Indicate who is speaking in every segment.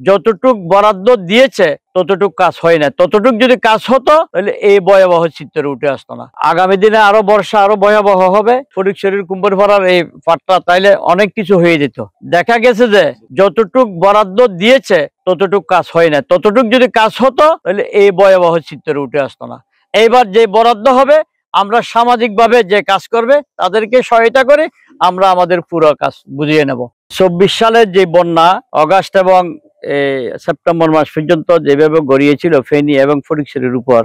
Speaker 1: যতটুক বরাদ্দ দিয়েছে ততটুক কাজ হয় না। ততটুক যদি কাজ হতো তাহলে এই ভয়াবহ চিত্রে উঠে আসতো না। আগামী দিনে আরো বর্ষা আরো ভয়াবহ হবে। ফটিকছড়ির কুম্ভরপাড়ার এই পাটটা তাইলে অনেক কিছু হয়ে যেত। দেখা গেছে যে যতটুক বরাদ্দ দিয়েছে ততটুক কাজ হয় না। ততটুক যদি কাজ হতো তাহলে এই ভয়াবহ চিত্রে উঠে আসতো না। এইবার যে বরাদ্দ হবে আমরা সামাজিকভাবে যে কাজ করবে তাদেরকে সহায়তা করে আমরা আমাদের পুরো কাজ বুঝিয়ে নেব। 24 সালের যে বন্যা অগাস্ট এবং সেপ্টেম্বর মাস পর্যন্ত যেভাবে গড়িয়েছিল ফেনী এবং ফটিকছড়ির উপর,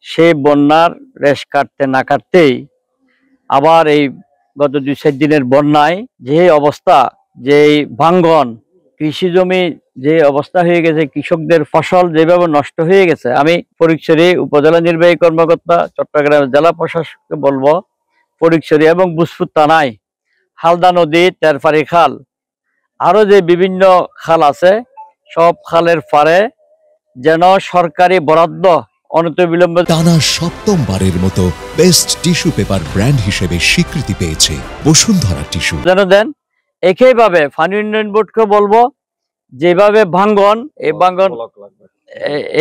Speaker 1: সেই বন্যার রেশ কাটতে না কাটতেই আবার এই গত 2-4 দিনের বন্যায় যে অবস্থা, যে ভাঙ্গন, কৃষি জমি যে অবস্থা হয়ে গেছে, কৃষকদের ফসল যেভাবে নষ্ট হয়ে গেছে, আমি ফটিকছড়ি উপজেলা নির্বাহী কর্মকর্তা চট্টগ্রাম জেলা প্রশাসককে বলবো, ফটিকছড়ি এবং বুসপুর থানায় হালদা নদী, তেরফারি খাল, আরো যে বিভিন্ন খাল আছে, সব খালের পারে যেন সরকারি বরাদ্দ অনতিবিলম্বে।
Speaker 2: টানা 7মবারের মতো বেস্ট টিস্যু পেপার ব্র্যান্ড হিসেবে স্বীকৃতি পেয়েছে বসুন্ধরা টিস্যু
Speaker 1: যেন দেন। একইভাবে পানি উন্নয়ন বোর্ডকে বলবো, যেভাবে ভাঙ্গন,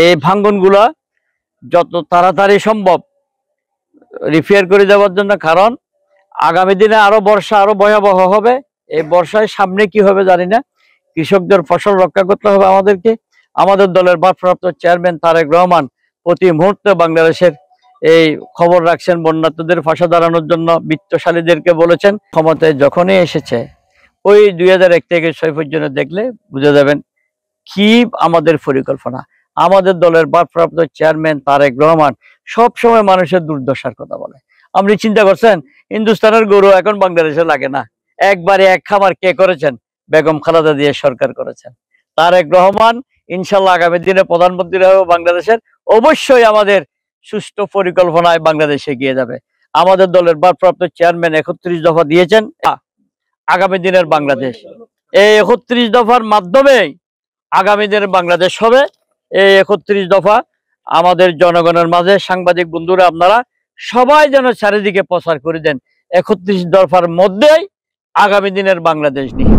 Speaker 1: এই ভাঙ্গনগুলা যত তাড়াতাড়ি সম্ভব রিপেয়ার করে দেওয়ার জন্য। কারণ আগামী দিনে আরো বর্ষা আরো ভয়াবহ হবে। এই বর্ষায় সামনে কি হবে জানি না। কৃষকদের ফসল রক্ষা করতে হবে আমাদেরকে। আমাদের দলের ভারপ্রাপ্ত চেয়ারম্যান তারেক রহমান প্রতি মুহূর্তে বাংলাদেশের এই খবর রাখছেন, বন্যার্তদের পাশে দাঁড়ানোর জন্য বিত্তশালীদেরকে বলেছেন। ক্ষমতায় যখনই এসেছে ওই 2001 থেকে 6 পর্যন্ত দেখলে বুঝে যাবেন কি আমাদের পরিকল্পনা। আমাদের দলের ভারপ্রাপ্ত চেয়ারম্যান তারেক রহমান সব সময় মানুষের দুর্দশার কথা বলে। আপনি চিন্তা করছেন, হিন্দুস্তানের গরু এখন বাংলাদেশে লাগে না। একবারে এক খামার কে করেছেন? বেগম খালেদা জিয়া সরকার করেছেন। তারেক রহমান ইনশাল্লাহ আগামী দিনে প্রধানমন্ত্রী হবে বাংলাদেশের। অবশ্যই আমাদের সুষ্ঠু পরিকল্পনায় বাংলাদেশ এগিয়ে যাবে। আমাদের দলের ভারপ্রাপ্ত চেয়ারম্যান 31 দফা দিয়েছেন আগামী দিনের বাংলাদেশ। এই 31 দফার মাধ্যমে আগামী দিনের বাংলাদেশ হবে। এই 31 দফা আমাদের জনগণের মাঝে, সাংবাদিক বন্ধুরা আপনারা সবাই যেন চারিদিকে প্রচার করে দেন। 31 দফার মধ্যেই আগামী দিনের বাংলাদেশ নিয়ে